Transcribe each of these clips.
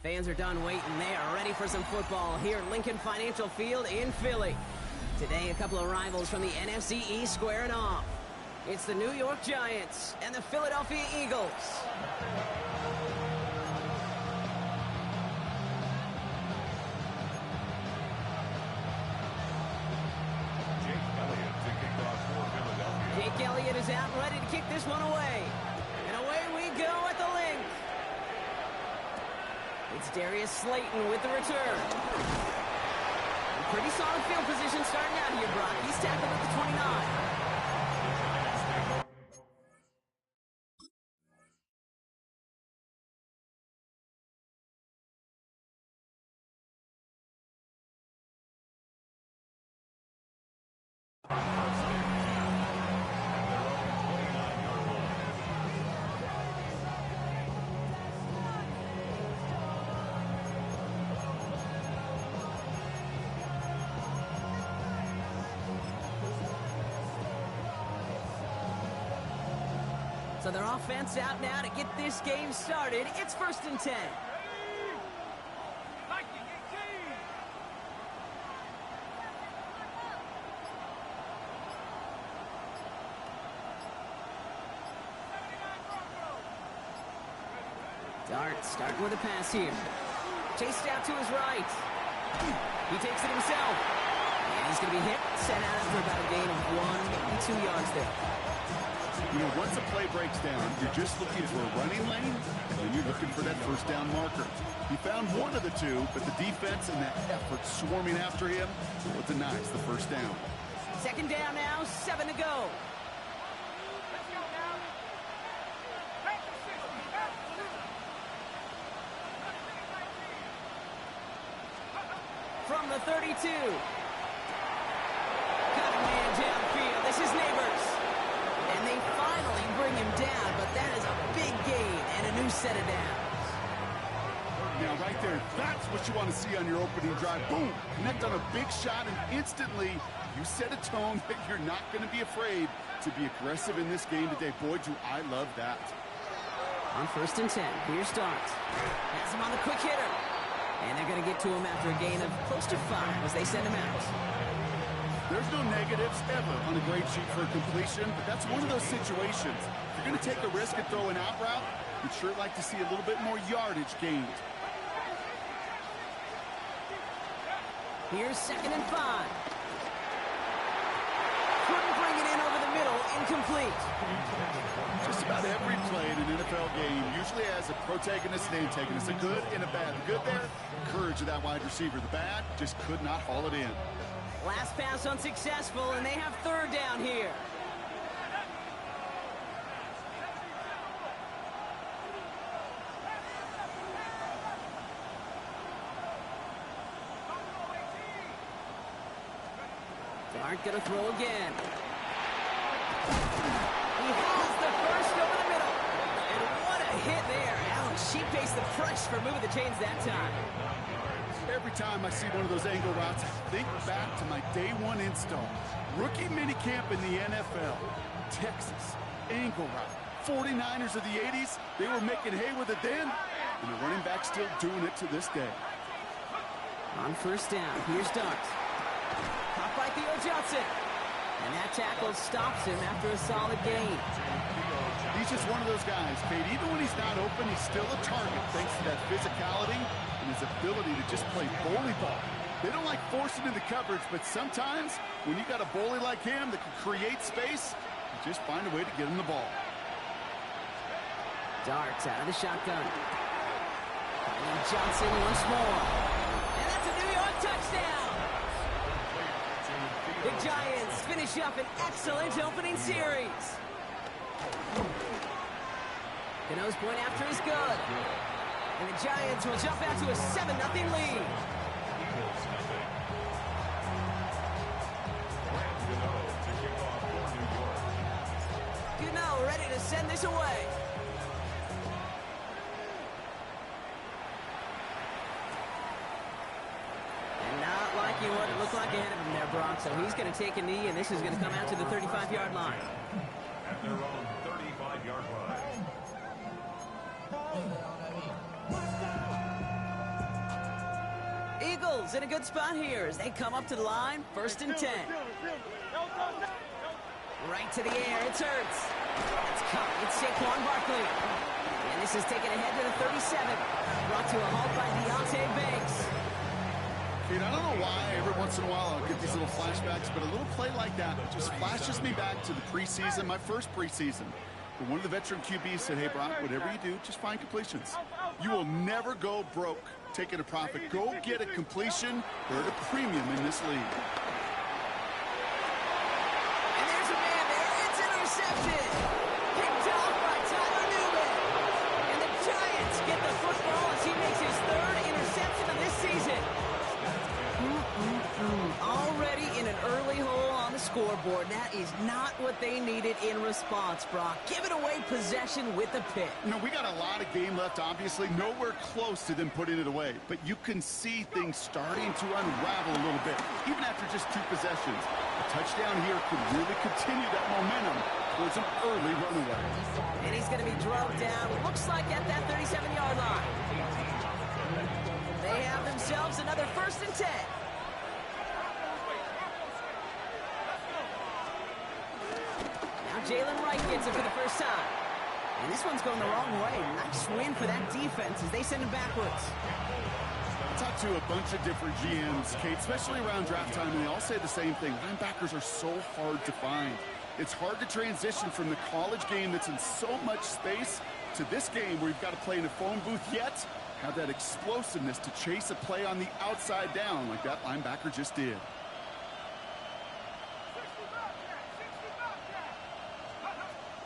Fans are done waiting. They are ready for some football here at Lincoln Financial Field in Philly. Today, a couple of rivals from the NFC East squaring off. It's the New York Giants and the Philadelphia Eagles. Jake Elliott is out ready to kick this one away. And away we go at the link. It's Darius Slayton with the return. Pretty solid field position starting out here, Brock. He's tackled at the 29. So their offense out now to get this game started. It's 1st and 10. Dart starting with a pass here. Chased out to his right. He takes it himself. And he's going to be hit, sent out after about a gain of 1, maybe 2 yards there. You know, once a play breaks down, you're just looking for a running lane, and then you're looking for that first down marker. He found one of the two, but the defense and that effort swarming after him denies the first down. 2nd down now, 7 to go. From the 32. Got a man downfield. This is Neighbors. And they finally bring him down, but that is a big gain and a new set of downs. Now, right there, that's what you want to see on your opening drive. Boom! Connect on a big shot, and instantly you set a tone that you're not going to be afraid to be aggressive in this game today. Boy, do I love that. On 1st and 10, here's Dart. Has him on the quick hitter. And they're going to get to him after a gain of close to 5 as they send him out. There's no negatives ever on a grade sheet for a completion, but that's one of those situations. If you're going to take a risk and throw an out route, you'd sure like to see a little bit more yardage gained. Here's 2nd and 5. Couldn't bring it in over the middle, incomplete. Just about every play in an NFL game usually has a protagonist and antagonist, a good and a bad. The good there, courage of that wide receiver. The bad, just could not haul it in. Last pass unsuccessful, and they have 3rd down here. Dart gonna throw again. He has the first over the middle. And what a hit there. Alex, she faced the press for moving the chains that time. Every time I see one of those angle routes, I think back to my day 1 install. Rookie minicamp in the NFL. Texas, angle route. 49ers of the 80s, they were making hay with it then, and the running back still doing it to this day. On 1st down, here's Dart. Caught by Theo Johnson. And that tackle stops him after a solid gain. He's just one of those guys, Kate. Even when he's not open, he's still a target thanks to that physicality and his ability to just play bully ball. They don't like forcing into coverage, but sometimes when you got a bully like him that can create space, you just find a way to get him the ball. Darts out of the shotgun. And Johnson once more. And that's a New York touchdown. The Giants finish up an excellent opening series. Cano's point after is good. And the Giants will jump out to a 7-0 lead. Cano ready to send this away. And not liking what it looked like ahead of him there, Brock. So he's going to take a knee, and this is going to come out to the 35-yard line. At their own 35-yard line. Eagles in a good spot here as they come up to the line, 1st and 10. Right to the air, it's Hurts. It's caught, it's Saquon Barkley. And this is taken ahead to the 37. Brought to a halt by Deonte Banks. Kate, I don't know why every once in a while I'll get these little flashbacks, but a little play like that just flashes me back to the preseason, my first preseason. One of the veteran QBs said, hey, Brock, whatever you do, just find completions. You will never go broke taking a profit. Go get a completion. They're at a premium in this league. And there's a man there. It's intercepted. Picked off by Tyler Newman. And the Giants get the football as he makes his 3rd interception of this season. Already in an early hole on the scoreboard. That is not what they needed in response, Brock. Giving away possession with the pick. You know, we got a lot of game left, obviously. Nowhere close to them putting it away. But you can see things starting to unravel a little bit, even after just 2 possessions. A touchdown here could really continue that momentum towards an early runaway. And he's going to be drugged down, looks like at that 37-yard line. They have themselves another 1st and 10. Jalen Wright gets it for the first time. And this one's going the wrong way. Nice win for that defense as they send him backwards. I talked to a bunch of different GMs, Kate, especially around draft time, and they all say the same thing. Linebackers are so hard to find. It's hard to transition from the college game that's in so much space to this game where you've got to play in a phone booth, yet have that explosiveness to chase a play on the outside down like that linebacker just did.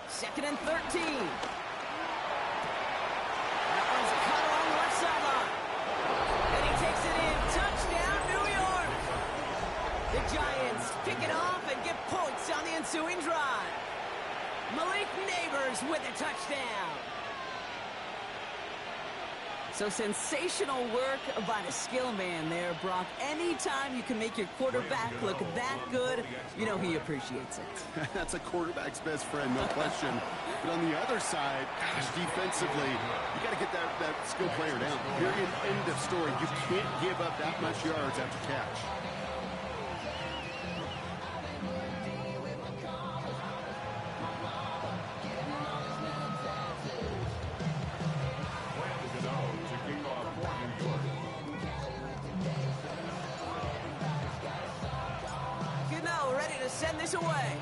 Second and 13. That one's cut on the left sideline. And he takes it in. Touchdown, New York. The Giants pick it off and get points on the ensuing drive. Malik Neighbors with a touchdown. So sensational work by the skill man there, Brock. Anytime you can make your quarterback look that good, you know he appreciates it. That's a quarterback's best friend, no question. But on the other side, gosh, defensively, you got to get that skill player down. Period, end of story. You can't give up that much yards after catch. Send this away.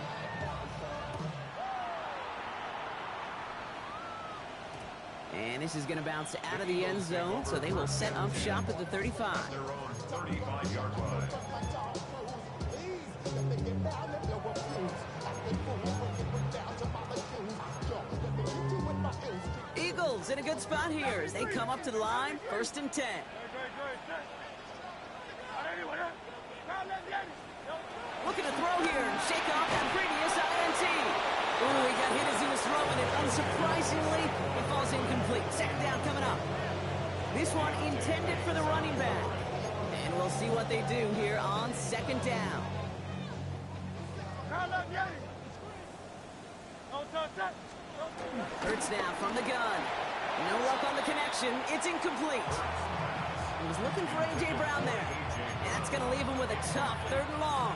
And this is going to bounce out of the end zone, so they will set up shop at the 35. Their own 35-yard line. Eagles in a good spot here as they come up to the line, 1st and 10. Looking to throw here and shake off that previous INT. Ooh, he got hit as he was throwing it. Unsurprisingly, it falls incomplete. 2nd down coming up. This one intended for the running back. And we'll see what they do here on 2nd down. Hurts now from the gun. No luck on the connection. It's incomplete. He was looking for A.J. Brown there. And that's going to leave him with a tough 3rd and long.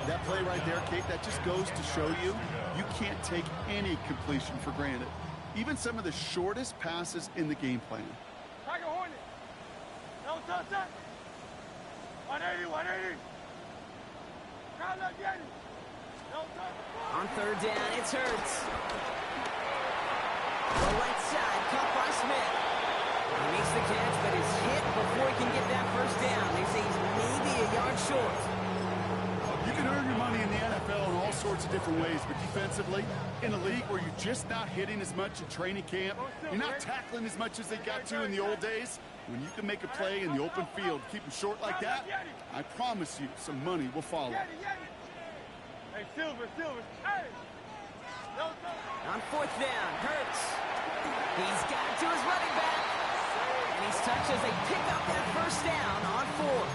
That play right there, Kate, that just goes to show you, you can't take any completion for granted. Even some of the shortest passes in the game plan. On 3rd down, it's Hurts. The right side, caught by Smith. He makes the catch, but is hit before he can get that 1st down. They say he's maybe a yard short. You can earn your money in the NFL in all sorts of different ways, but defensively, in a league where you're just not hitting as much in training camp, you're not tackling as much as they got to in the old days, when you can make a play in the open field, keep them short like that, I promise you some money will follow. Hey, Silver. Hey! On 4th down, Hurts. He's got it to his running back. And he's touched as they pick up that 1st down on 4th.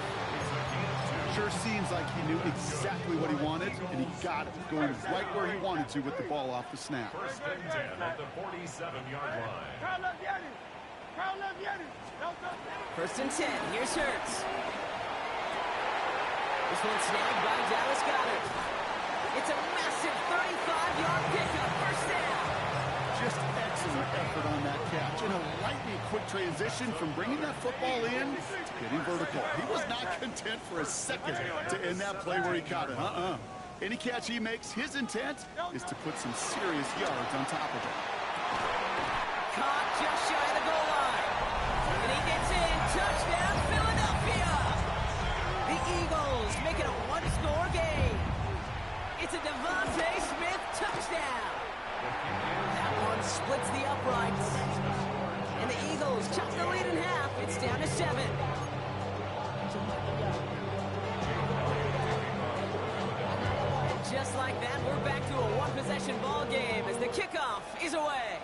Sure seems like he knew exactly what he wanted, and he got it, going right where he wanted to with the ball off the snap. 1st and 10 at the 47-yard line. First and 10. Here's Hurts. This one snagged by Dallas Goedert. It's a massive 35-yard pickup. First down. Just excellent effort on that catch. In a lightning quick transition from bringing that football in to getting vertical. He was not content for a second to end that play where he caught it. Any catch he makes, his intent is to put some serious yards on top of it. Caught just shy of the goal line. And he gets in. Touchdown, Philadelphia. The Eagles make it a one-score game. It's a Devontae Smith touchdown. That one splits the uprights. And the Eagles chop the lead in half. It's down to 7. And just like that, we're back to a one-possession ball game as the kickoff is away.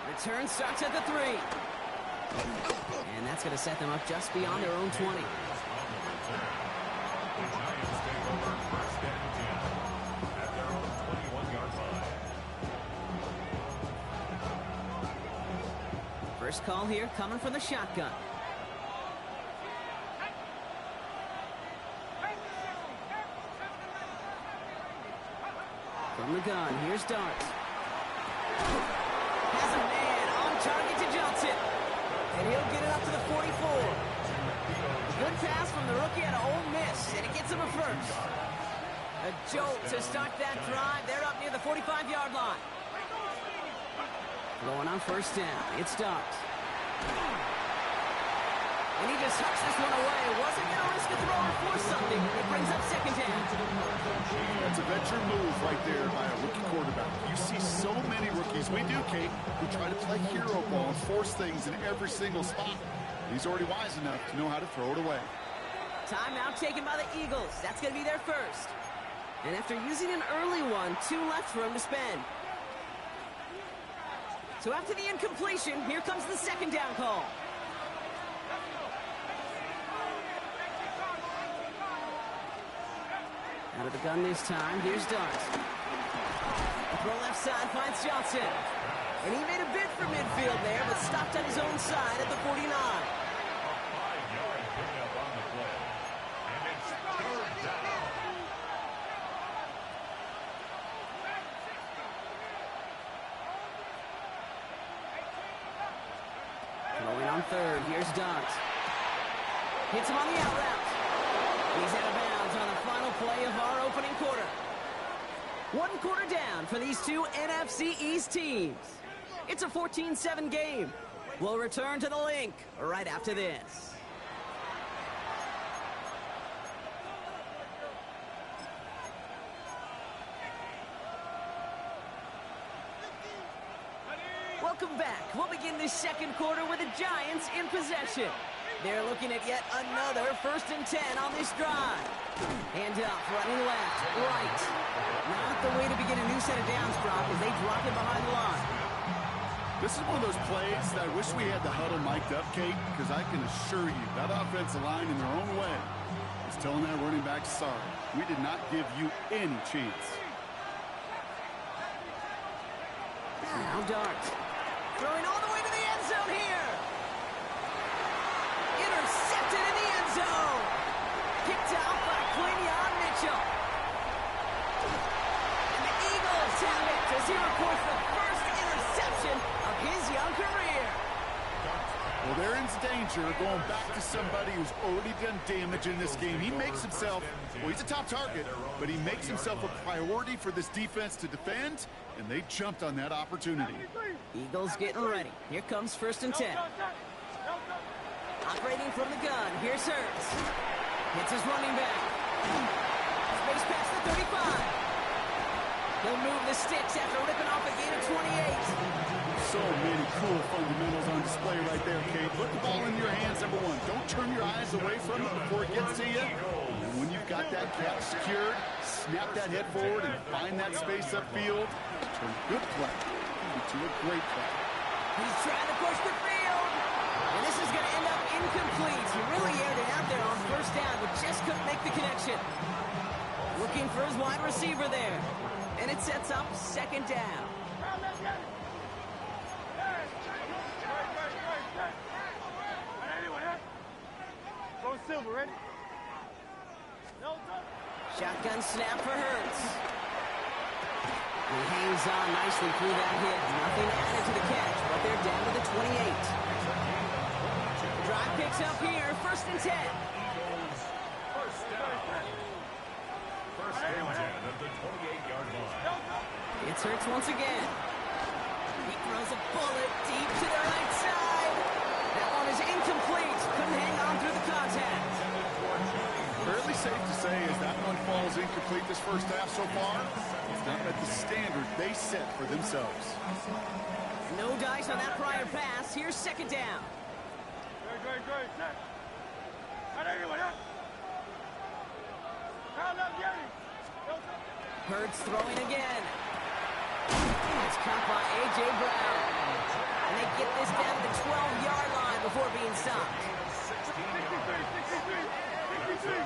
Return starts at the 3. And that's going to set them up just beyond their own 20. First call here coming from the shotgun. From the gun, here's Dart. Has a man on target to Johnson. And he'll get it up to the 44. Good pass from the rookie out of Ole Miss, and it gets him a first. A jolt to start that drive. They're up near the 45-yard line. Going on first down. It's Dart. And he just hucks this one away. Wasn't going to risk a throw or force something. It brings up second down. That's a venture move right there by a rookie quarterback. You see so many rookies, we do, Kate, who try to play hero ball and force things in every single spot. He's already wise enough to know how to throw it away. Timeout taken by the Eagles. That's going to be their first. And after using an early one, 2 left for him to spend. So after the incompletion, here comes the second down call. Out of the gun this time, here's Dart. Throw left side finds Johnson. And he made a bid for midfield there, but stopped on his own side at the 49. Going on third, here's Dart. Hits him on the out route. He's out of bounds on the final play of our opening quarter. 1 quarter down for these two NFC East teams. It's a 14-7 game. We'll return to the link right after this. Welcome back. We'll begin this second quarter with the Giants in possession. They're looking at yet another 1st and 10 on this drive. Hand off, running left, right. Not the way to begin a new set of downs, Brock, as they drop it behind the line. This is one of those plays that I wish we had the huddle mic'd up, Kate, because I can assure you that offensive line in their own way is telling that running back, sorry, we did not give you any chance. Now Dart. Throwing all the way to the end zone here. Intercepted in the end zone. Picked out by Quinion Mitchell. And the Eagles have it as he records the first interception of his young career. Well, they're in danger going back to somebody who's already done damage in this game. He makes himself, well, he's a top target, but he makes himself a priority for this defense to defend, and they jumped on that opportunity. Eagles getting ready. Here comes 1st and 10. Operating from the gun. Here's Hurts. Hits his running back. Space past the 35. He'll move the sticks after ripping off a gain of 28. So many cool fundamentals on display right there, Kate. Put the ball in your hands, number one. Don't turn your eyes away from it before it gets to you. And when you've got that catch secured, snap that head forward and find that space upfield. Turn good play into a great play. He's trying to push the field. And this is going to end up incomplete. He really aired it out there on first down, but just couldn't make the connection. Looking for his wide receiver there. And it sets up second down. ready? No, Shotgun snap for Hurts. He hangs on nicely through that hit. Nothing added to the catch, but they're down to the 28. Drive picks up here, 1st and 10. First down. First and 10 at the 28-yard line. It's Hurts once again. He throws a bullet deep to the right side. That one is incomplete. Couldn't hang on through the contact. Fairly safe to say as that one falls incomplete this first half so far, it's not met the standard they set for themselves. No dice on that prior pass. Here's 2nd down. Great. Set. Hurts throwing again. It's caught by A.J. Brown. And they get this down to the 12-yard line before being stopped. 63. They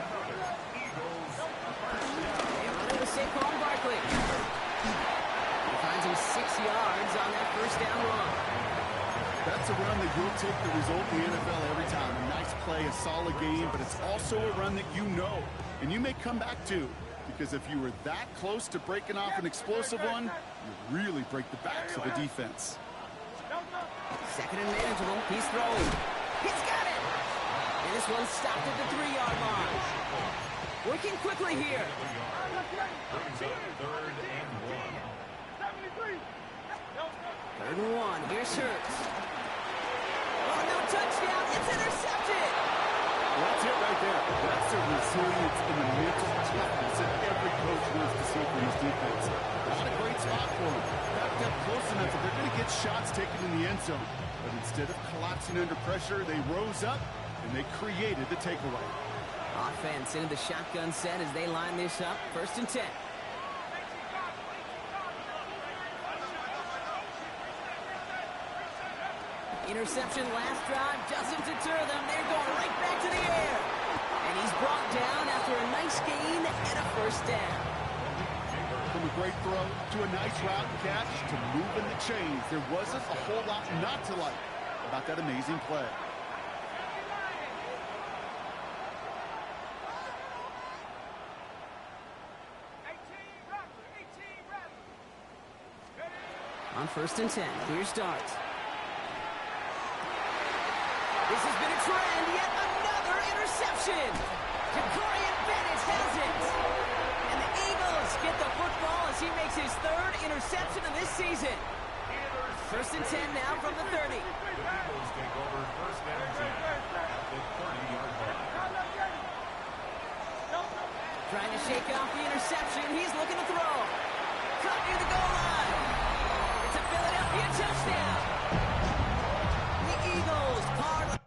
run it with Saquon Barkley. He finds him 6 yards on that 1st down run. That's a run that you'll take the result in the NFL every time. A nice play, a solid game, but it's also a run that you know and you may come back to. Because if you were that close to breaking off an explosive one, you really break the backs of the defense. 2nd and manageable. He's throwing. He's got it! And this one stopped at the 3-yard line. Working quickly here. Brings up 3rd and 1. 3rd and 1. Here's Hurts. Oh, no touchdown. It's intercepted. That's it right there. That's the resilience and the mental toughness that every coach wants to see from his defense. Not a great spot for them. Backed up close enough that they're going to get shots taken in the end zone. But instead of collapsing under pressure, they rose up and they created the takeaway. Offense into the shotgun set as they line this up. 1st and 10. Interception last drive doesn't deter them. They're going right back to the air. And he's brought down after a nice gain and a 1st down. From a great throw to a nice route and catch to moving the chains, there wasn't a whole lot not to like about that amazing play. On 1st and 10, here's Dart. This has been a trend, yet another interception. Jacorian Bennett has it. And the Eagles get the football as he makes his 3rd interception of this season. 1st and 10 now from the 30. The Eagles take over 1st and 10 at the 30-yard line. Trying to shake off the interception. He's looking to throw. Caught near the goal line. It's a Philadelphia touchdown. The Eagles parlay.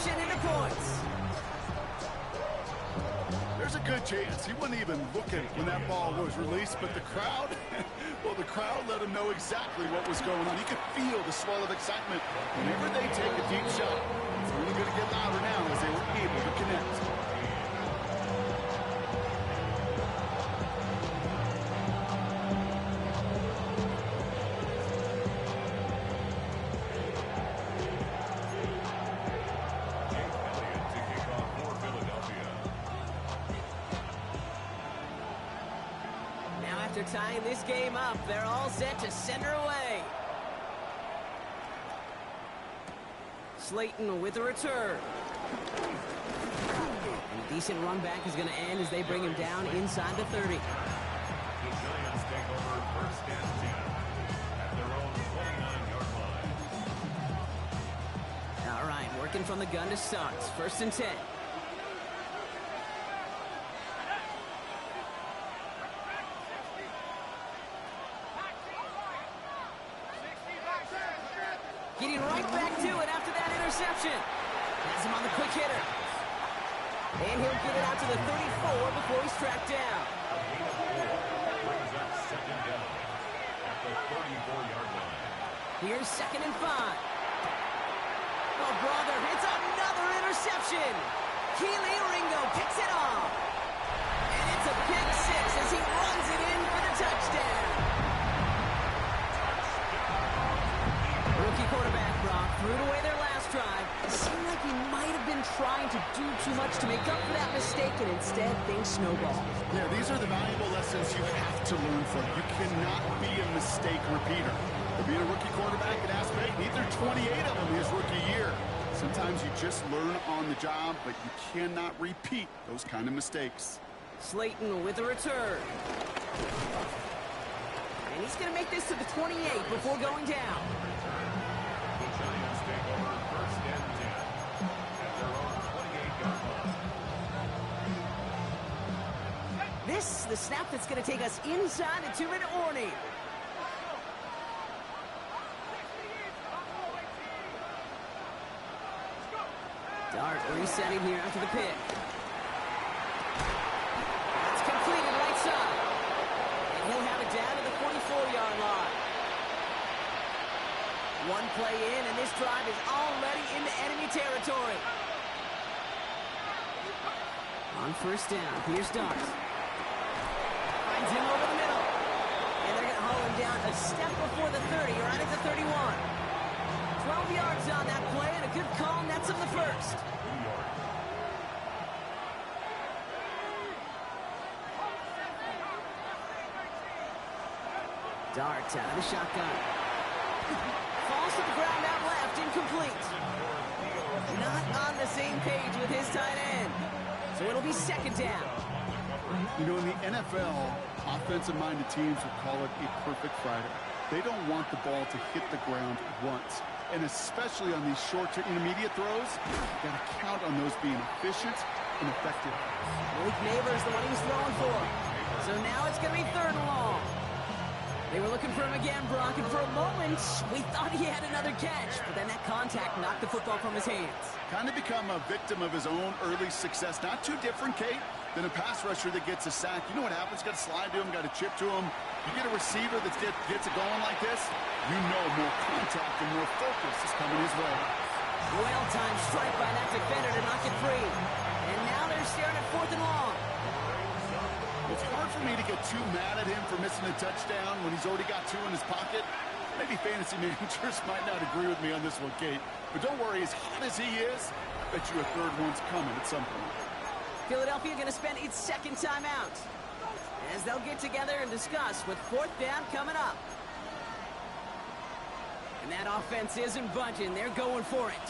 Into points. There's a good chance he wasn't even looking when that ball was released, but the crowd, well, the crowd let him know exactly what was going on. You could feel the swell of excitement. Whenever they take a deep shot, it's only going to get louder now as they were able to connect. After tying this game up, they're all set to send her away. Slayton with a return. And a decent run back is going to end as they bring him down inside the 30. The Giants take over 1st and 10 at their own 29-yard line. All right, working from the gun to start. 1st and 10. Getting right back to it after that interception. Has him on the quick hitter. And he'll get it out to the 34 before he's tracked down. Brings up second down at the 34-yard line. Here's 2nd and 5. Oh, brother, it's another interception. Kelee Ringo picks it off. And it's a pick 6 as he runs it in for the touchdown. Rookie quarterback Brock threw it away their last drive. It seemed like he might have been trying to do too much to make up for that mistake, and instead things snowballed. Yeah, these are the valuable lessons you have to learn from. You cannot be a mistake repeater. To be a rookie quarterback at Aspen, neither 28 of them his rookie year. Sometimes you just learn on the job, but you cannot repeat those kind of mistakes. Slayton with a return. And he's going to make this to the 28 before going down. The Giants take over first and 10 at their own 28-yard line. This is the snap that's going to take us inside the 2-minute warning. Dart resetting here after the pick. That's completed right side. And he'll have it down to the 44-yard line. One play in, and this drive is already into enemy territory. On first down, here's Dart. Finds him over the middle. And they're going to haul him down a step before the 30, right at the 31. 12 yards on that play, and a good call nets him the first. Dart out of the shotgun. Falls to the ground out left, incomplete. Not on the same page with his tight end. So it'll be 2nd down. You know, in the NFL, offensive-minded teams would call it a perfect Friday. They don't want the ball to hit the ground once. And especially on these short to intermediate throws, you've got to count on those being efficient and effective. Malik Neighbors the one he's throwing for. So now it's going to be 3rd and long. They were looking for him again, Brock, and for a moment, we thought he had another catch, but then that contact knocked the football from his hands. Kind of become a victim of his own early success. Not too different, Kate, than a pass rusher that gets a sack. You know what happens? Got to slide to him, got to chip to him. You get a receiver that gets it going like this, you know more contact and more focus is coming his way. Well-timed strike by that defender to knock it free. And now they're staring at 4th and long. It's hard for me to get too mad at him for missing a touchdown when he's already got 2 in his pocket. Maybe fantasy managers might not agree with me on this one, Kate. But don't worry, as hot as he is, I bet you a 3rd one's coming at some point. Philadelphia going to spend its 2nd timeout as they'll get together and discuss with 4th down coming up. And that offense isn't budging. They're going for it.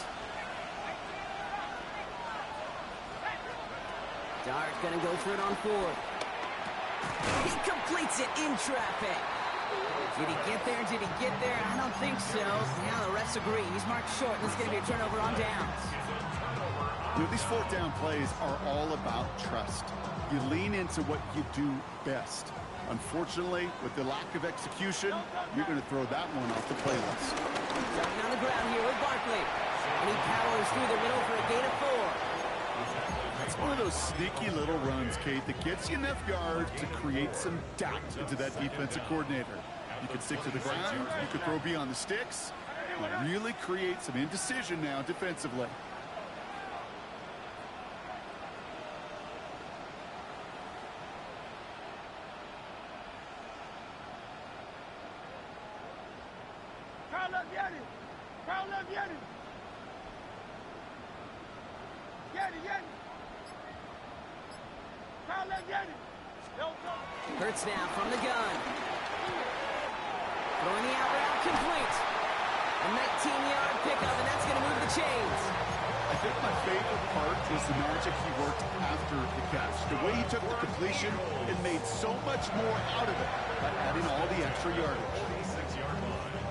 Dart going to go for it on 4th. He completes it in traffic. Did he get there? Did he get there? I don't think so. Now the refs agree. He's marked short, and it's going to be a turnover on downs. You know, these 4th down plays are all about trust. You lean into what you do best. Unfortunately, with the lack of execution, you're going to throw that one off the playlist. Starting on the ground here with Barkley. And he powers through the middle for a gain of 4. It's one of those sneaky little runs, Kate, that gets you enough yards to create some doubt into that defensive coordinator. You can stick to the ground, you can throw beyond the sticks, and really create some indecision now defensively. Crowd left Yeti. Crowd left Yeti. Yeti. Crowd left Yeti. Hurts now from the gun. Throwing the out route complete. A 19-yard pickup, and that's going to move the chains. I think my favorite part was the magic he worked after the catch. The way he took the completion and made so much more out of it by adding all the extra yardage. 6-yard line.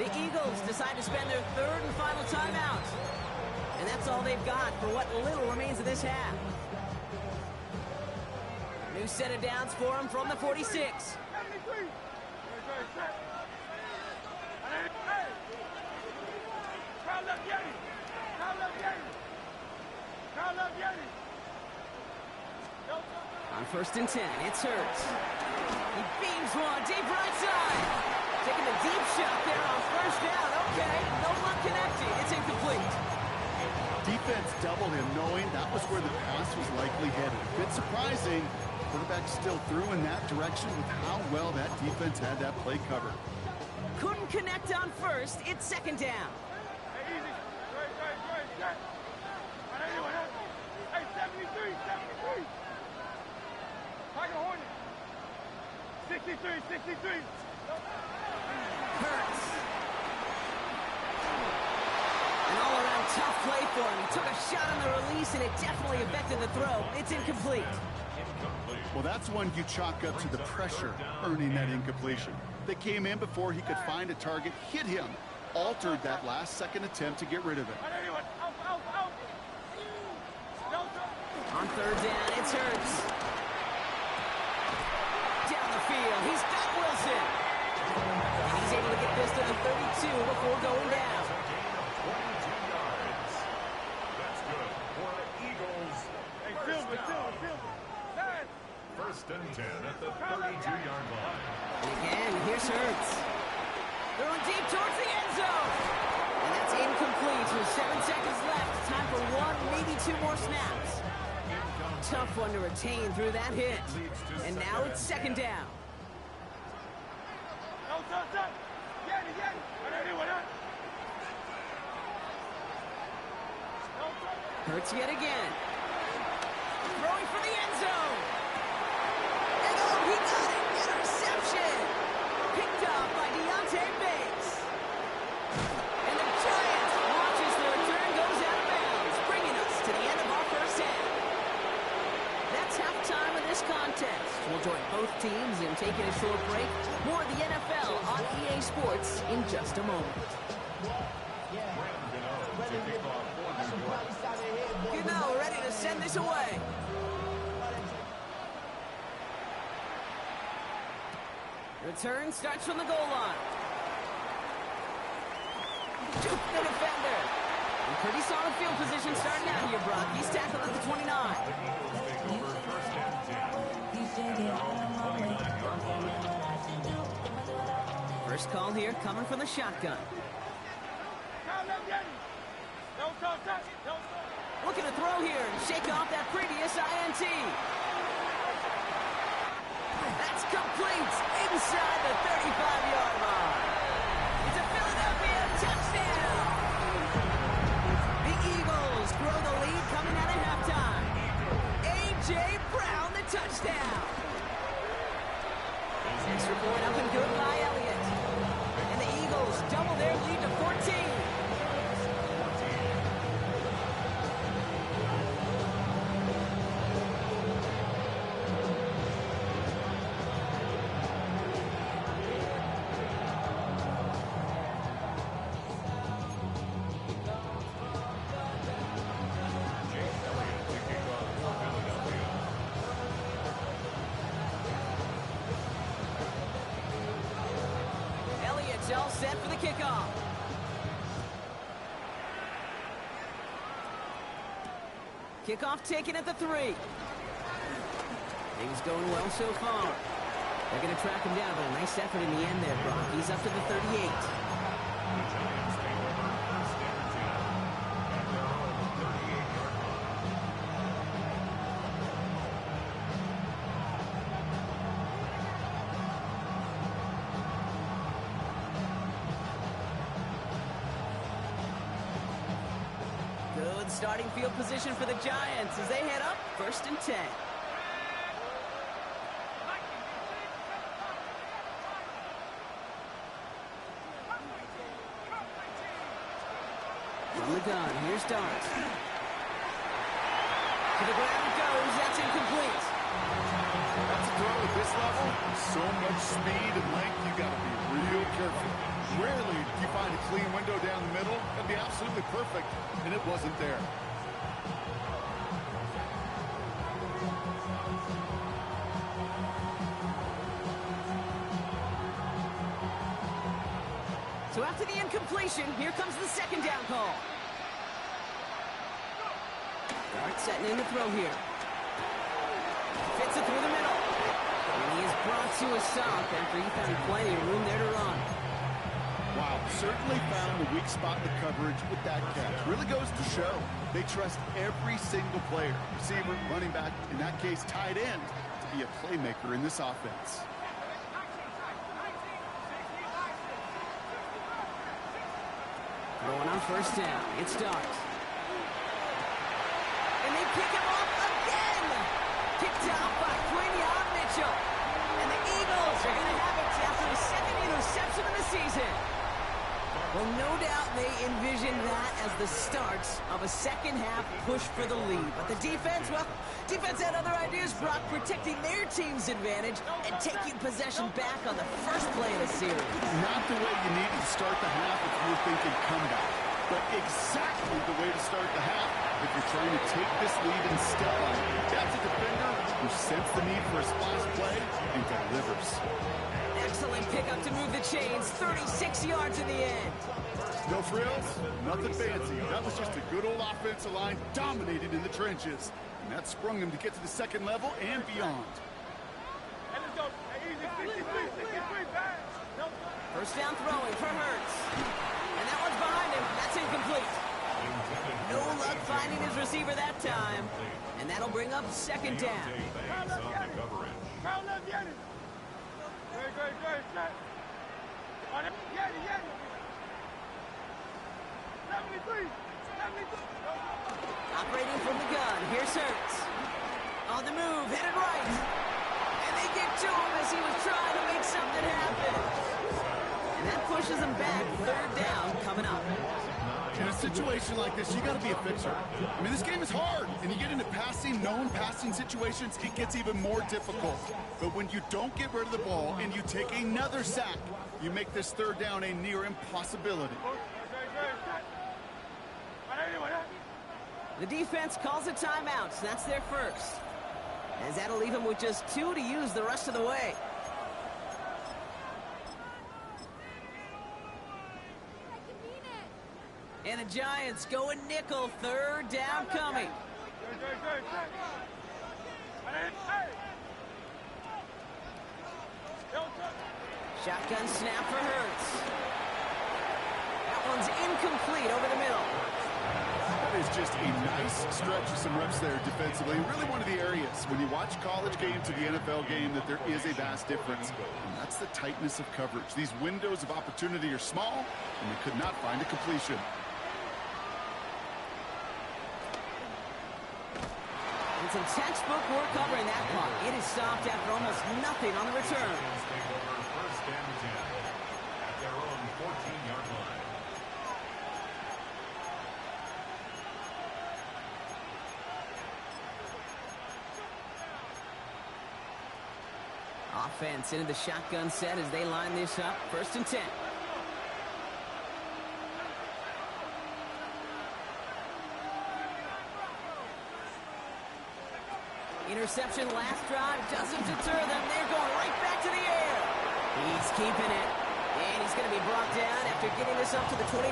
The Eagles decide to spend their third and final timeout. And that's all they've got for what little remains of this half. New set of downs for them from the 46. On 1st and 10, it's Hurts. He beams one deep right side. Taking a deep shot there on 1st down. Okay, no luck connecting. It's incomplete. Defense doubled him, knowing that was where the pass was likely headed. A bit surprising. Quarterback still threw in that direction with how well that defense had that play covered. Couldn't connect on 1st. It's 2nd down. Hey, easy. Straight. Hey, 73. Tiger Hornet. 63. Hurts. An all-around tough play for him. He took a shot on the release, and it definitely affected the throw. It's incomplete. Well, that's one you chalk up to the pressure earning that incompletion. They came in before he could find a target, hit him, altered that last-second attempt to get rid of it. Out. On 3rd down, it's Hurts. Down the field, he's got Wilson. And he's able to get this to the 32 before going down. 22 yards. That's good for the Eagles. Hey, Silver. 1st and 10 at the 32-yard line. And again, here's Hurts. Throwing deep towards the end zone. And that's incomplete with 7 seconds left. Time for 1, maybe 2 more snaps. Tough one to retain through that hit. And now it's 2nd down. Hurts yet again. Throwing for the end zone. And oh, he got it. Interception. Picked up by Deontay Bates. And the Giants watch as the return goes out of bounds, bringing us to the end of our 1st half. That's halftime of this contest. We'll join both teams in taking a short break. More of the NFL on EA Sports in just a moment. Gano ready to send this away. Return starts from the goal line. Juke the defender. In pretty solid field position starting out here, Brock. He's tackled at the 29. First call here coming from the shotgun. Looking to throw here and shake off that previous INT. That's complete inside the 35-yard line. It's a Philadelphia touchdown. The Eagles grow the lead coming out of halftime. A.J. Brown, the touchdown. Extra point up and good by Elliott. And the Eagles double their lead to 14. All set for the kickoff. Kickoff taken at the 3. Things going well so far. They're going to track him down, but a nice effort in the end there, Brock. He's up to the 38. Starting field position for the Giants as they head up 1st and 10. From the gun, here's Dart. To the ground it goes, that's incomplete. That's a throw at this level. So much speed and length, you got to be real careful. Rarely do you find a clean window down the middle. That'd be absolutely perfect, and it wasn't there. So after the incompletion, here comes the second down call. Dart setting in the throw here. Fits it through the middle. And he is brought to a stop after he found plenty of room there to run. Wow, certainly found a weak spot in the coverage with that catch. Really goes to show they trust every single player, receiver, running back, in that case tight end, to be a playmaker in this offense. Going on first down, it's Dart. And they pick him off again! Kicked out by Quinyon Mitchell. And the Eagles are going to have it after the second interception of the season. Well, no doubt they envisioned that as the start of a second-half push for the lead. But the defense, well, defense had other ideas, Brock, protecting their team's advantage and taking possession back on the first play of the series. Not the way you need to start the half if you're thinking comeback, but exactly the way to start the half if you're trying to take this lead and step on it. That's a defender who sensed the need for a splash play and delivers. Excellent pickup to move the chains, 36 yards in the end. No frills, nothing fancy. That was just a good old offensive line dominated in the trenches. And that sprung them to get to the second level and beyond. First down throwing for Hurts. And that one's behind him. That's incomplete. No luck finding his receiver that time. And that'll bring up second down. Operating from the gun, here's Hurts. On the move, headed right. And they get to him as he was trying to make something happen. And that pushes him back, third down coming up. In a situation like this, you got to be a fixer. I mean, this game is hard, and you get into known passing situations, it gets even more difficult. But when you don't get rid of the ball and you take another sack, you make this third down a near impossibility. The defense calls a timeout, so that's their first. As that'll leave them with just 2 to use the rest of the way. And the Giants going nickel, third down coming. Shotgun snap for Hurts. That one's incomplete over the middle. That is just a nice stretch of some reps there defensively. Really one of the areas when you watch college game to the NFL game that there is a vast difference. And that's the tightness of coverage. These windows of opportunity are small, and they could not find a completion. And some textbook work covering that punt. It is stopped after almost nothing on the return. First and 10 at their own 14-yard line. Offense into the shotgun set as they line this up. First and 10. Interception last drive doesn't deter them. They're going right back to the air. He's keeping it. And he's going to be brought down after getting this up to the 22.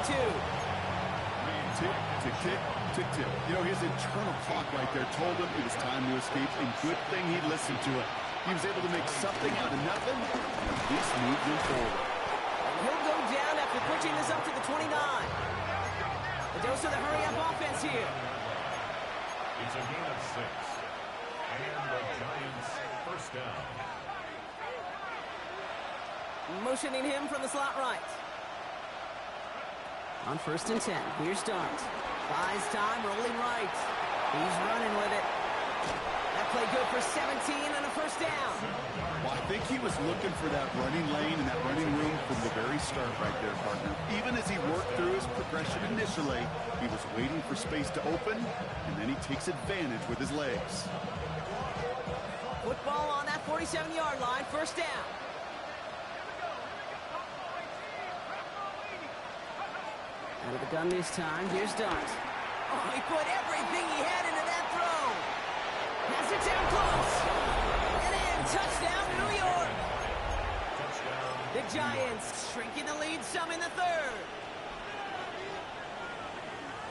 Tick, tick, tick, tick, tick. You know, his internal clock right there told him it was time to escape, and good thing he listened to it. He was able to make something out of nothing, and at least move him forward. And he'll go down after pushing this up to the 29. The dose of the hurry-up offense here. It's a gain of 6. And the Giants first down. Motioning him from the slot right. On first and 10, here's Dart. Buys time, rolling right. He's running with it. That play good for 17 and a first down. Well, I think he was looking for that running lane and that running room from the very start right there, partner. Even as he worked through his progression initially, he was waiting for space to open, and then he takes advantage with his legs. Football on that 47-yard line, first down. Out of the gun this time, here's Dart. Oh, he put everything he had into that throw. Has it down close. And in, touchdown, New York. The Giants shrinking the lead some in the third.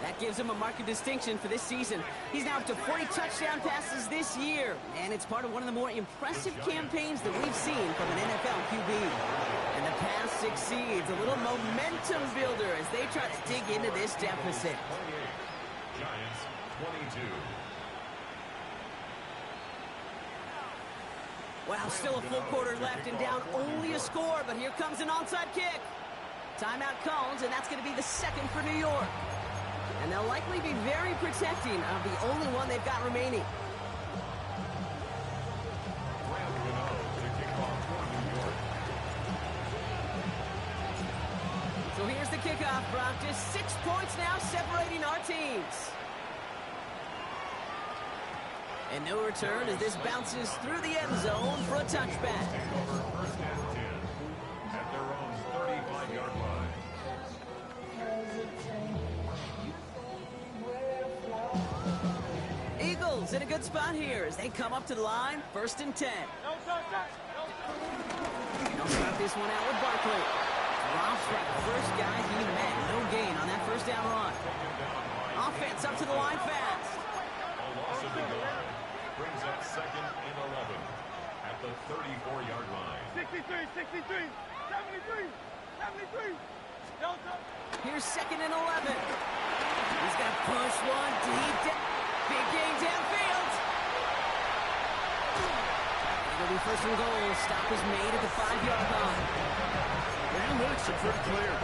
That gives him a marked distinction for this season. He's now up to 40 touchdown passes this year, and it's part of one of the more impressive campaigns that we've seen from an NFL QB. And the pass succeeds, a little momentum builder as they try to dig into this deficit. 28, Giants 22. Wow, still a full quarter left and down only a score, but here comes an onside kick. Timeout called, and that's going to be the second for New York. And they'll likely be very protecting of the only one they've got remaining. So here's the kickoff, Brock. Just 6 points now separating our teams. And no return as this bounces through the end zone for a touchback. First and 10 at their own 35-yard line. Eagles in a good spot here as they come up to the line, first and 10. They'll start this one out with Barkley. Drops that first guy he met. No gain on that first down run. Offense up to the line fast. A loss of the yard brings up second and 11 at the 34-yard line. 63, 73, 73, 73. Here's second and 11. He's got to push one deep down. Big gain downfield. It'll be first and goal. Stop is made at the 5-yard line. The analytics are pretty clear.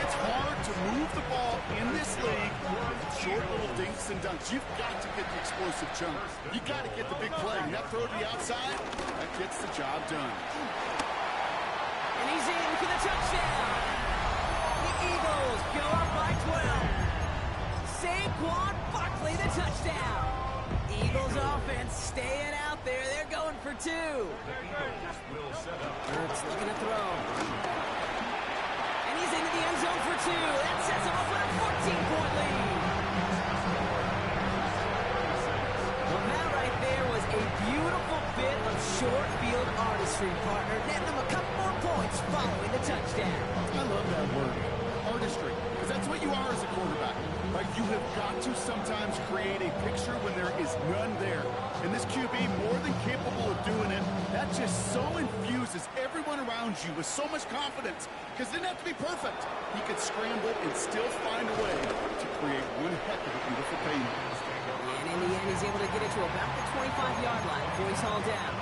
It's hard to move the ball in this league with short little dinks and dunks. You've got to get the explosive chunk. You've got to get the big play. And that throw to the outside, that gets the job done. And he's in for the touchdown. The Eagles go up by 12. Saquon Barkley, the touchdown. Eagles offense staying out there. They're going for 2. The Eagles will set up. Ertz looking to throw. And he's into the end zone for 2. That sets him up with a 14-point lead. Well, that right there was a beautiful bit of short field artistry, partner. Netting them a couple more points following the touchdown. I love that word, artistry, because that's what you are as a quarterback. Right? You have got to sometimes create a picture when there is none there. And this QB, more than capable of doing it, that just so infuses everyone around you with so much confidence. Because it didn't have to be perfect. He could scramble and still find a way to create one heck of a beautiful payment. And in the end, he's able to get it to about the 25-yard line before he's hauled down.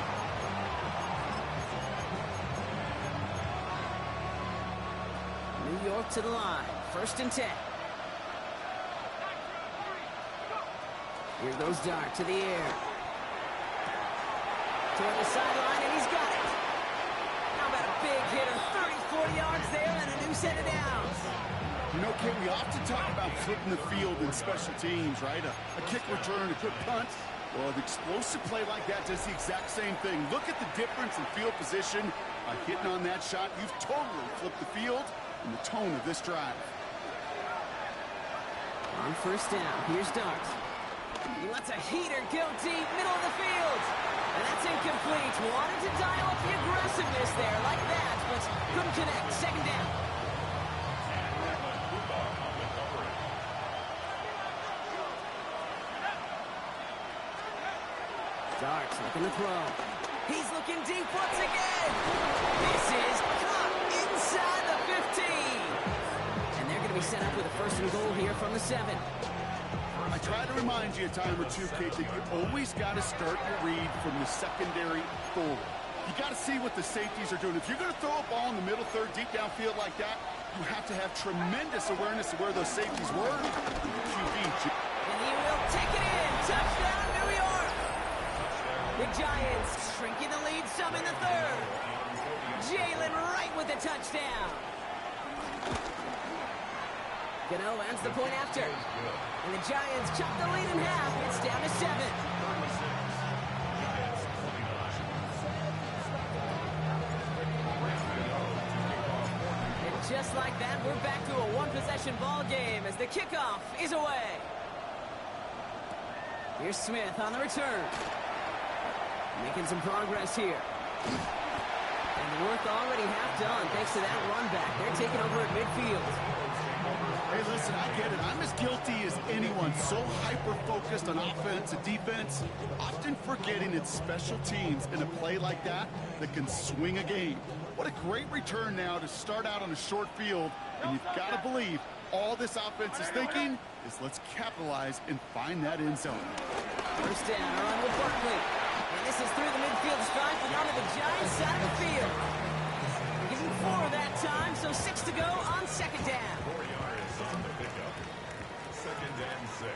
New York to the line. First and 10. Here goes Dart to the air. Toward the sideline, and he's got it. How about a big hitter? 30, 40 yards there, and a new set of downs. You know, Kate, we often talk about flipping the field in special teams, right? A kick return, a quick punt. Well, the explosive play like that does the exact same thing. Look at the difference in field position. By hitting on that shot, you've totally flipped the field and the tone of this drive. On first down, here's Dart. He lets a heater go deep, middle of the field. And that's incomplete. Wanted to dial up the aggressiveness there like that, but couldn't connect. Second down. Dart looking to throw. He's looking deep once again. This is caught inside the 15. And they're going to be set up with a first and goal here from the 7. I try to remind you a time or two, Kate, that you always got to start your read from the secondary forward. You got to see what the safeties are doing. If you're going to throw a ball in the middle third, deep downfield like that, you have to have tremendous awareness of where those safeties were. QB. And he will take it in. Touchdown, New York. The Giants shrinking the lead some in the third. Jalen Wright with the touchdown. Gano ends the point after. And the Giants chop the lead in half. It's down to 7. just like that, we're back to a one-possession ball game as the kickoff is away. Here's Smith on the return. Making some progress here. And the work already half done thanks to that run back. They're taking over at midfield. Hey, listen, I get it. I'm as guilty as anyone. So hyper-focused on offense and defense, often forgetting it's special teams in a play like that that can swing a game. What a great return now to start out on a short field. And you've got to believe all this offense is thinking is let's capitalize and find that end zone. First down, around with Barkley. And this is through the midfield stripe and onto the Giants side of the field. Getting 4 that time, so 6 to go on second down. 4 yards on the pickup. Second and 6.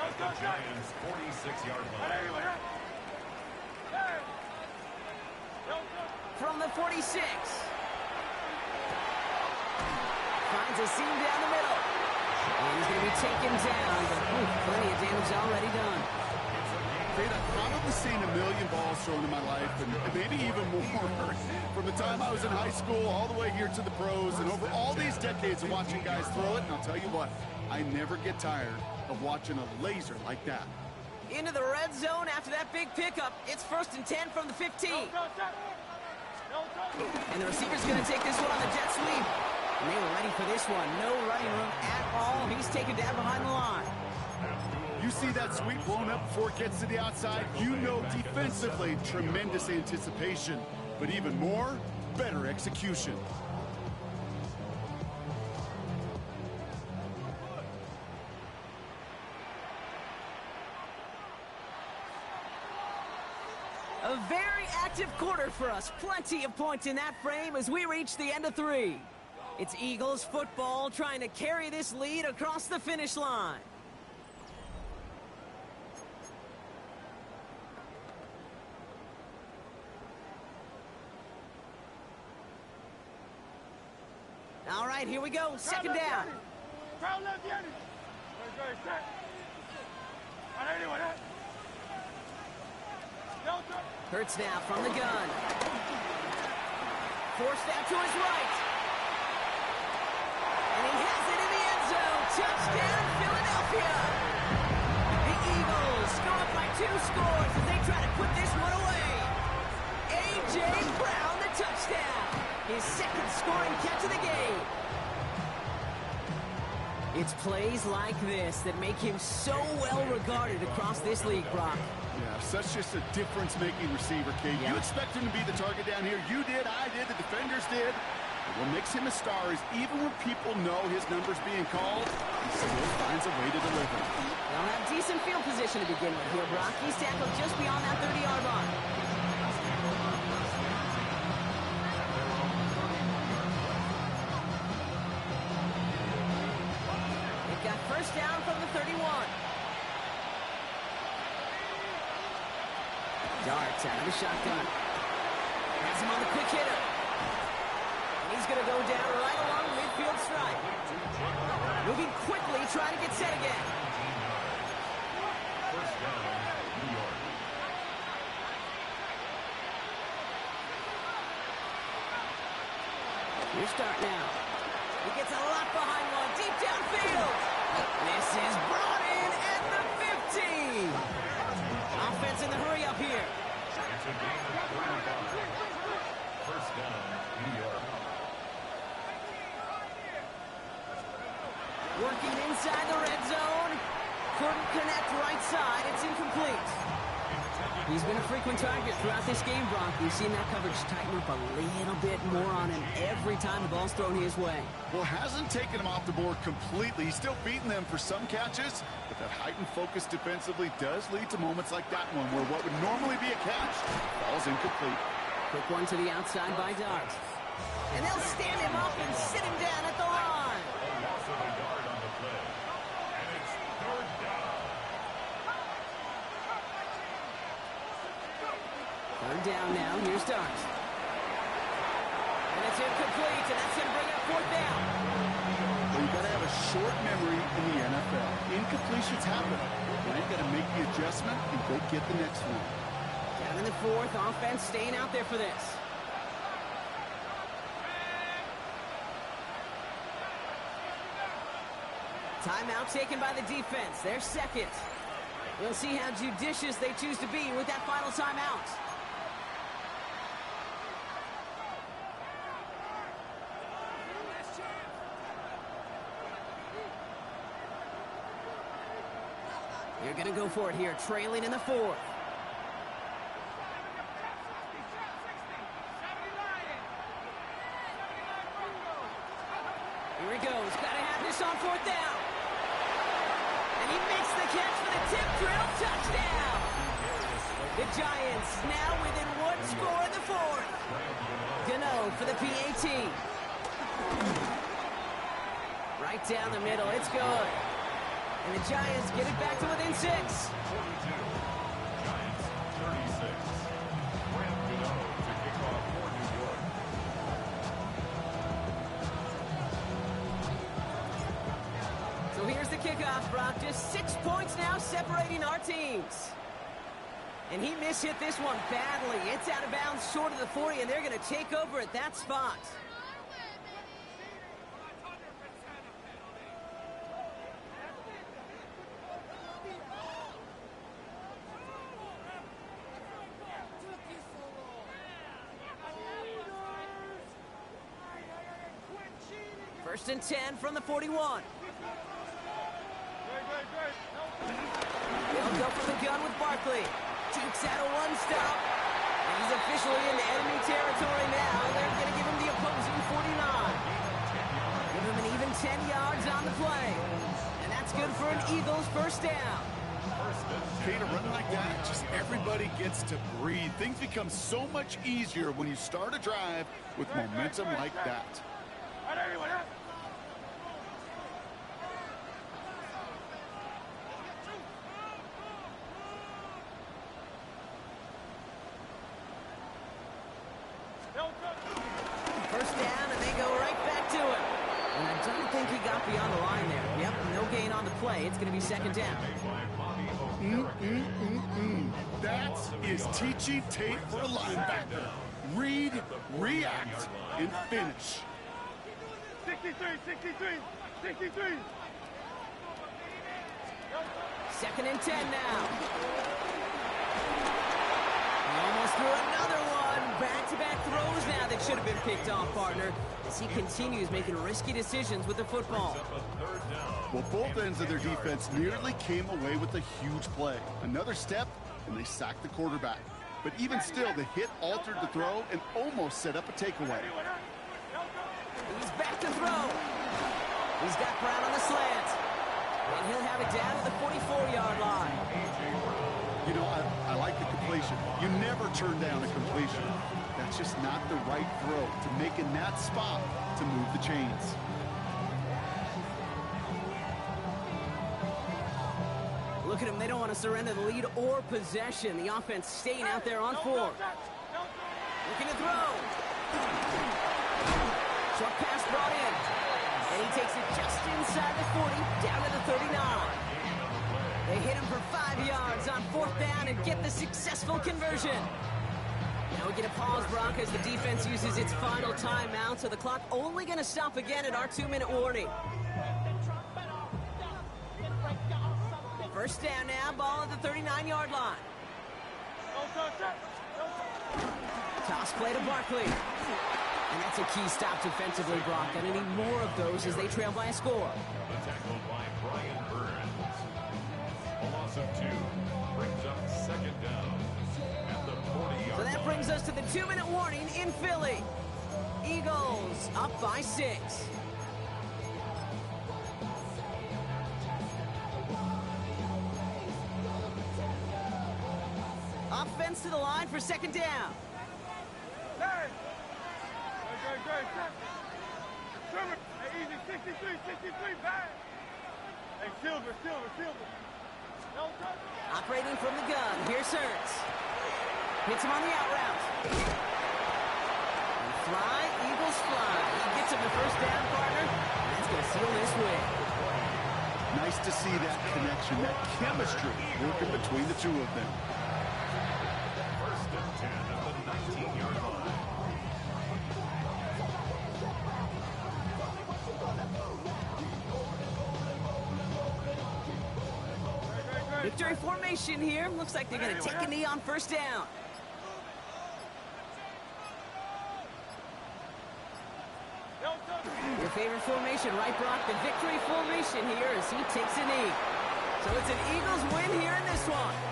At the Giants' 46-yard line. From the 46. Finds a seam down the middle. And he's going to be taken down, but plenty of damage already done. I've probably seen a million balls thrown in my life, and maybe even more. From the time I was in high school all the way here to the pros, and over all these decades of watching guys throw it, and I'll tell you what, I never get tired of watching a laser like that. Into the red zone after that big pickup. It's 1st and 10 from the 15. And the receiver's going to take this one on the jet sweep. And they were ready for this one. No running room at all. He's taken down behind the line. You see that sweep blown up before it gets to the outside, you know defensively, tremendous anticipation. But even more, better execution. A very active quarter for us. Plenty of points in that frame as we reach the end of 3. It's Eagles football trying to carry this lead across the finish line. All right, here we go. Second down. Hurts now from the gun. Forced out to his right. And he has it in the end zone. Touchdown, Philadelphia. The Eagles score up by 2 scores as they try to put this one away. A.J. Brown, the touchdown. His 2nd scoring catch of the game. It's plays like this that make him so well regarded across this league, Brock. Yeah, such just a difference-making receiver, Kate. Yeah. You expect him to be the target down here. You did, I did, the defenders did. But what makes him a star is even when people know his number's being called, he still finds a way to deliver. They'll have decent field position to begin with here, Brock. He's tackled just beyond that 30-yard line. They've got first down from the 31. Darts out of the shotgun. Has him on the quick hitter. And he's going to go down right along the midfield stripe. Moving quickly, trying to get set again. First down, New York. New start now. He gets a lot behind one, deep downfield. This is brought in at the 15. Offense in the hurry up here. It's a gain of 35. First down, New York. Working inside the red zone. Couldn't connect right side. It's incomplete. He's been a frequent target throughout this game, Brock. We've seen that coverage tighten up a little bit more on him every time the ball's thrown his way. Well, hasn't taken him off the board completely. He's still beating them for some catches, but that heightened focus defensively does lead to moments like that one where what would normally be a catch falls incomplete. Quick one to the outside by Dart. And they'll stand him up and sit him down at the line. A loss of a yard on the play. And it's 3rd down. 3rd down now. Here's Dart. And it's incomplete, and that's going to bring up 4th down. Well, you got to have a short memory in the NFL. Incompletions happen. Now you got to make the adjustment and go get the next one. Down in the 4th, offense staying out there for this. Timeout taken by the defense. Their second. We'll see how judicious they choose to be with that final timeout. You're going to go for it here, trailing in the fourth. Here he goes. Got to have this on fourth down. And he makes the catch for the tip drill. Touchdown. The Giants now within one score in the fourth. Gano for the PAT. Right down the middle. It's good. And the Giants get it back to within 6. 42. Giants 36. Graham Gano to kick off for New York. So here's the kickoff, Brock. Just 6 points now separating our teams. And he mishit this one badly. It's out of bounds short of the 40, and they're going to take over at that spot. First and 10 from the 41. They'll go for the gun with Barkley. Jukes out a one-stop. And he's officially in enemy territory now. They're going to give him the opposing 49. Give him an even 10 yards on the play. And that's good for an Eagles first down. Kate, a run like that, just everybody gets to breathe. Things become so much easier when you start a drive with momentum like that. First down, and they go right back to it. And I don't think he got beyond the line there. Yep, no gain on the play. It's going to be second down. That is teaching tape for a linebacker. Read, react, and finish. 63, 63, 63. Second and 10 now. He almost threw another one. Back-to-back throws now that should have been picked off, partner, as he continues making risky decisions with the football. Well, both ends of their defense nearly came away with a huge play. Another step, and they sacked the quarterback. But even still, the hit altered the throw and almost set up a takeaway. He's back to throw. He's got Brown on the slant. And he'll have it down at the 44-yard line. You know, I like the completion. You never turn down a completion. That's just not the right throw to make in that spot to move the chains. Look at them. They don't want to surrender the lead or possession. The offense staying out there on four. Looking to throw. Short pass brought in. And he takes it just inside the 40, down to the 39. They hit him for 5 yards on fourth down and get the successful conversion. Now we get a pause, Brock, as the defense uses its final timeout, so the clock only going to stop again at our 2-minute warning. First down now, ball at the 39-yard line. Toss play to Barkley. And that's a key stop defensively, Brock. And any more of those as they trail by a score. The tackle by Brian Burns. A loss of 2 brings up second down at the 40-yard So that line. brings us to the 2-minute warning in Philly. Eagles up by 6. Offense to the line for second down. Hey, easy, 63, 63, back. Hey, Silver. Operating from the gun, here's Hurts. Hits him on the out route. And fly, Eagles fly. He gets him the first down, partner. And that's going to seal this win. Nice to see that connection, that chemistry working between the two of them. First and 10 at the 19-yard line. Victory formation here. Looks like they're going to take a knee on first down. Your favorite formation, right, Brock? The victory formation here as he takes a knee. So it's an Eagles win here in this one.